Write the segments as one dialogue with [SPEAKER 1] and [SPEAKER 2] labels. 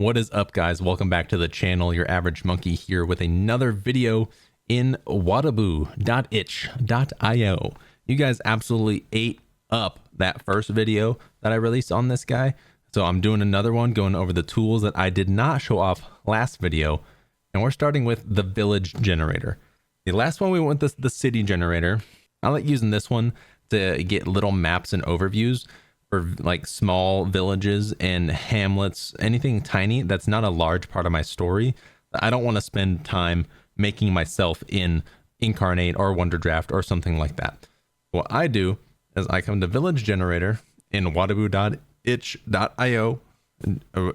[SPEAKER 1] What is up, guys? Welcome back to the channel. Your average monkey here with another video in UrAverageMonkey.io. You guys absolutely ate up that first video that I released on this guy. So I'm doing another one going over the tools that I did not show off last video. And we're starting with the village generator. The last one we went with the city generator. I like using this one to get little maps and overviews for like small villages and hamlets, anything tiny that's not a large part of my story. I don't want to spend time making myself in Incarnate or Wonder Draft or something like that. What I do is I come to village generator in UrAverageMonkey.io.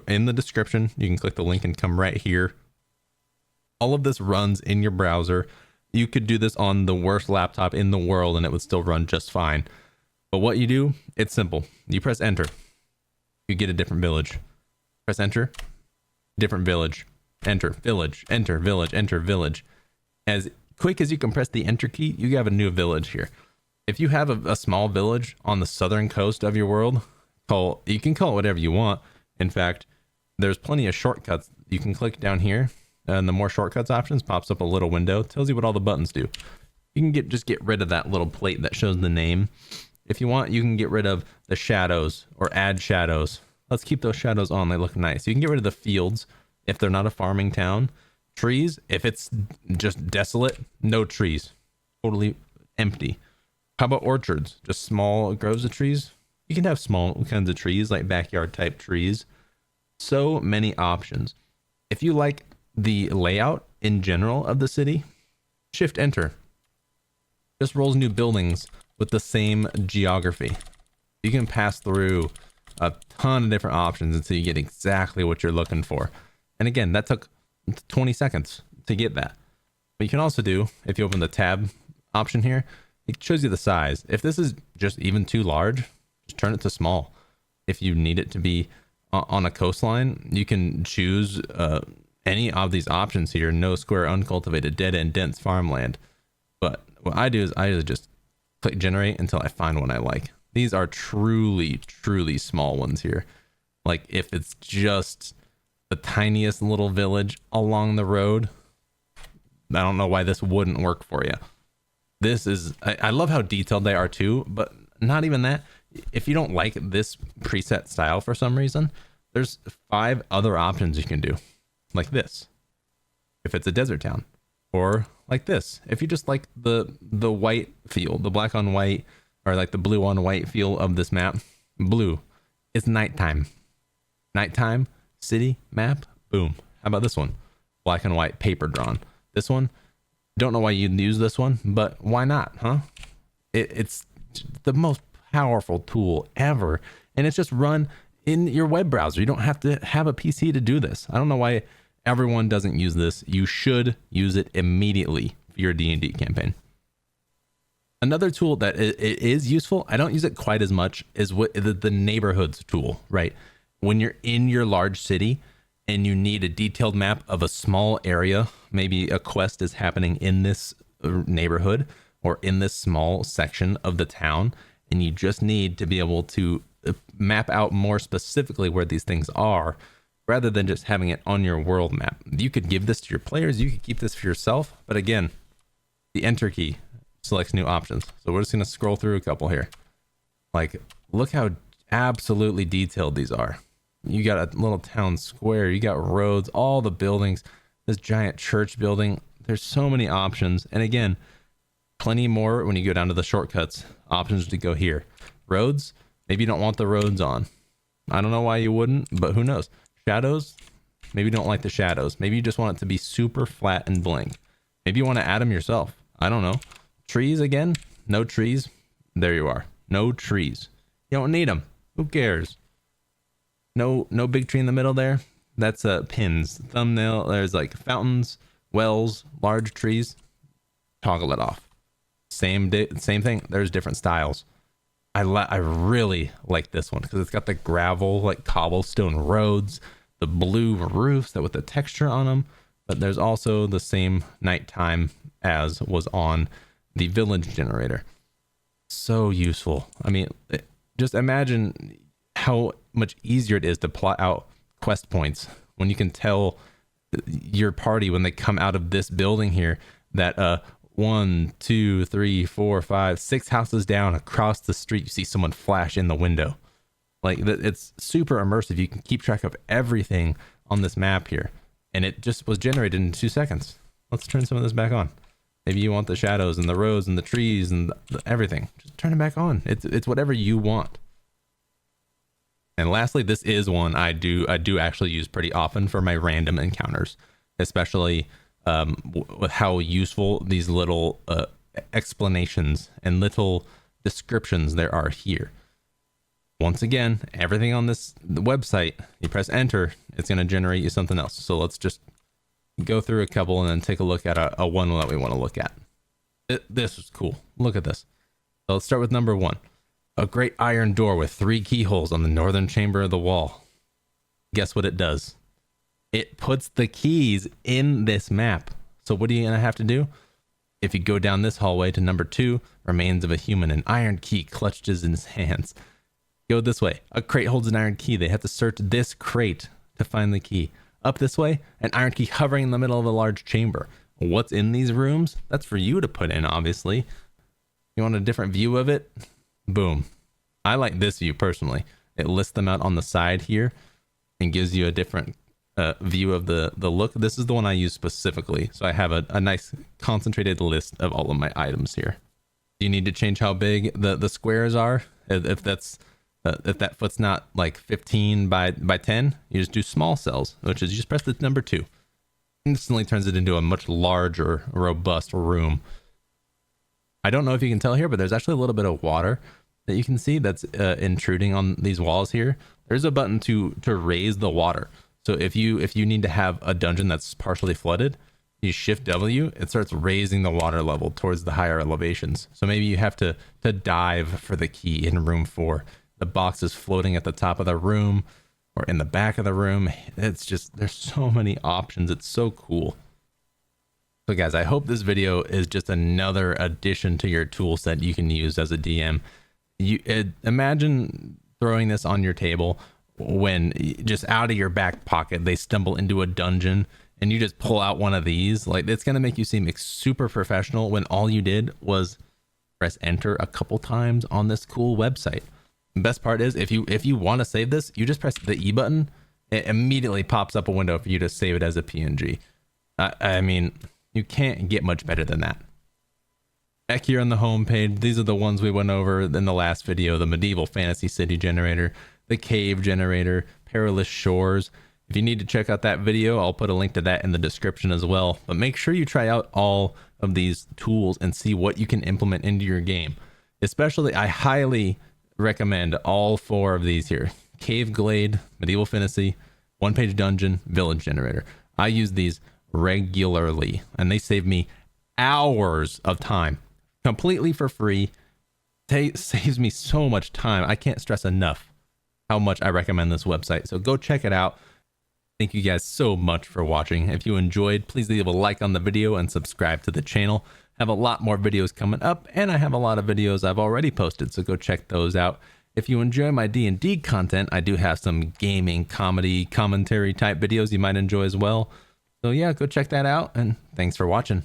[SPEAKER 1] In the description, you can click the link and come right here. All of this runs in your browser. You could do this on the worst laptop in the world and it would still run just fine. But what you do, it's simple. You press enter, you get a different village. Press enter, different village. Enter, village, enter, village, enter, village. As quick as you can press the enter key, you have a new village here. If you have a small village on the southern coast of your world, you can call it whatever you want. In fact, there's plenty of shortcuts. You can click down here and the more shortcuts options pops up a little window, tells you what all the buttons do. You can just get rid of that little plate that shows the name. If you want, you can get rid of the shadows or add shadows. Let's keep those shadows on. They look nice. You can get rid of the fields if they're not a farming town. Trees, if it's just desolate, no trees. Totally empty. How about orchards? Just small groves of trees? You can have small kinds of trees, like backyard type trees. So many options. If you like the layout in general of the city, shift enter. Just rolls new buildings with the same geography. You can pass through a ton of different options until you get exactly what you're looking for. And again, that took 20 seconds to get that. But you can also do, if you open the tab option here, it shows you the size. If this is just even too large, just turn it to small. If you need it to be on a coastline, you can choose any of these options here. No square, uncultivated, dead end, dense farmland. But what I do is I just click generate until I find one I like. These are truly small ones here. Like if it's just the tiniest little village along the road, I don't know why this wouldn't work for you. This is, I love how detailed they are too, but not even that. If you don't like this preset style for some reason, there's 5 other options you can do. Like this, if it's a desert town. Or like this, if you just like the white feel, the black on white, or like the blue on white feel of this map. Blue, it's nighttime. Nighttime, city, map, boom. How about this one? Black and white, paper drawn. This one, don't know why you'd use this one, but why not, huh? It's the most powerful tool ever. And it's just run in your web browser. You don't have to have a PC to do this. I don't know why everyone doesn't use this. You should use it immediately for your D&D campaign. Another tool that it is useful, I don't use it quite as much, is what the neighborhoods tool, right? When you're in your large city and you need a detailed map of a small area, maybe a quest is happening in this neighborhood or in this small section of the town, and you just need to be able to map out more specifically where these things are, rather than just having it on your world map. You could give this to your players, you could keep this for yourself, but again, the enter key selects new options. So we're just gonna scroll through a couple here. Like, look how absolutely detailed these are. You got a little town square, you got roads, all the buildings, this giant church building. There's so many options. And again, plenty more when you go down to the shortcuts, options to go here. Roads, maybe you don't want the roads on. I don't know why you wouldn't, but who knows? Shadows, maybe you don't like the shadows. Maybe you just want it to be super flat and blank. Maybe you want to add them yourself. I don't know. Trees again, no trees. There you are. No trees. You don't need them. Who cares? No big tree in the middle there. That's pins. Thumbnail. There's like fountains, wells, large trees. Toggle it off. Same thing. There's different styles. I really like this one because it's got the gravel, like cobblestone roads, the blue roofs that with the texture on them, but there's also the same nighttime as was on the village generator. So useful. I mean, just imagine how much easier it is to plot out quest points when you can tell your party when they come out of this building here that 1, 2, 3, 4, 5, 6 houses down across the street, you see someone flash in the window. Like, it's super immersive. You can keep track of everything on this map here, and it just was generated in 2 seconds. Let's turn some of this back on. Maybe you want the shadows and the roads and the trees and everything. Just turn it back on. It's whatever you want. And lastly, this is one I do actually use pretty often for my random encounters, especially with how useful these little explanations and little descriptions there are here. Once again, everything on this website, you press enter, it's going to generate you something else. So let's just go through a couple and then take a look at a one that we want to look at. This is cool. Look at this. So let's start with number 1. A great iron door with 3 keyholes on the northern chamber of the wall. Guess what it does? It puts the keys in this map. So what are you going to have to do? If you go down this hallway to number 2, remains of a human, an iron key clutched in his hands. Go this way. A crate holds an iron key. They have to search this crate to find the key. Up this way, an iron key hovering in the middle of a large chamber. What's in these rooms? That's for you to put in, obviously. You want a different view of it? Boom. I like this view personally. It lists them out on the side here and gives you a different view of the look. This is the one I use specifically. So I have a nice concentrated list of all of my items here. You need to change how big the squares are. If that foot's not like 15 by 10, you just do small cells, which is you just press the number 2. Instantly turns it into a much larger, robust room. I don't know if you can tell here, but there's actually a little bit of water that you can see that's intruding on these walls here. There's a button to raise the water. So if you need to have a dungeon that's partially flooded, you shift W, it starts raising the water level towards the higher elevations. So maybe you have to dive for the key in room 4. The box is floating at the top of the room or in the back of the room. It's just, there's so many options. It's so cool. So guys, I hope this video is just another addition to your tool set you can use as a DM. Imagine throwing this on your table when just out of your back pocket, they stumble into a dungeon and you just pull out one of these. Like, it's going to make you seem super professional when all you did was press enter a couple times on this cool website. The best part is if you want to save this, you just press the E button. It immediately pops up a window for you to save it as a PNG. I mean, you can't get much better than that. Back here on the home page, these are the ones we went over in the last video: the medieval fantasy city generator, the cave generator, perilous shores. If you need to check out that video, I'll put a link to that in the description as well. But make sure you try out all of these tools and see what you can implement into your game. Especially, I highly recommend all 4 of these here: cave glade, medieval fantasy, one-page dungeon, village generator. I use these regularly and they save me hours of time completely for free. Saves me so much time. I can't stress enough how much I recommend this website. So go check it out. Thank you guys so much for watching. If you enjoyed, please leave a like on the video and subscribe to the channel. I have a lot more videos coming up, and I have a lot of videos I've already posted, so go check those out. If you enjoy my D&D content, I do have some gaming, comedy, commentary type videos you might enjoy as well. So yeah, go check that out, and thanks for watching.